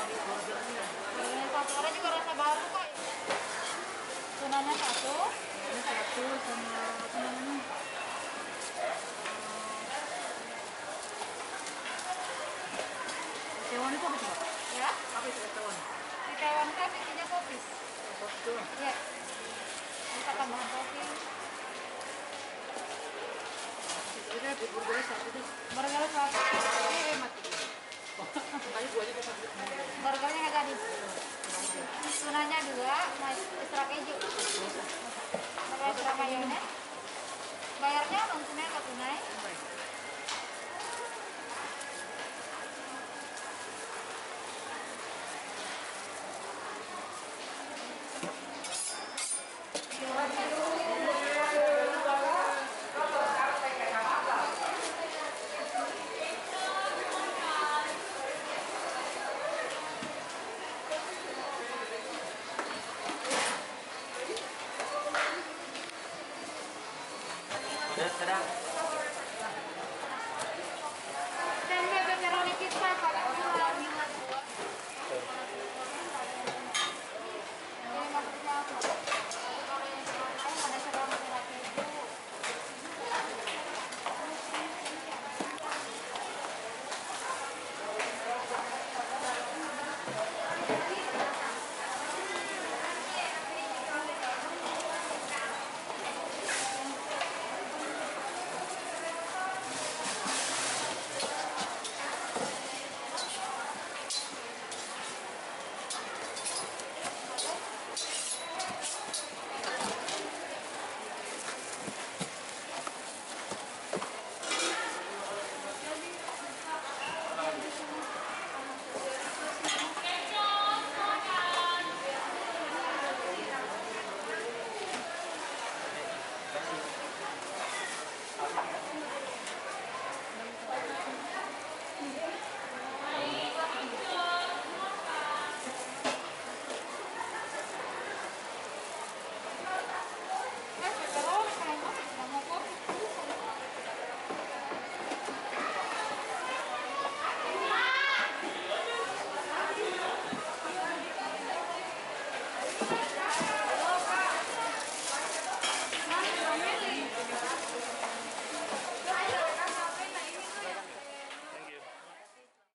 Burgernya satu, ada juga rasa baru kok. Tunanya satu. Ini satu sama apa namanya? Taiwan itu apa sih, Pak? Ya, Apa itu Taiwan? di Taiwan kan isinya kopi. Kopi itu. Iya. Bisa tambahan kopi. Jadi di burgernya satu tuh. Burger satu. Ini hemat. Oh, kali dua aja kita. Burgernya nggak jadi. Tunanya dua, extra keju. Pakai extra mayones. Bayarnya non tunai atau tunai? Sedang.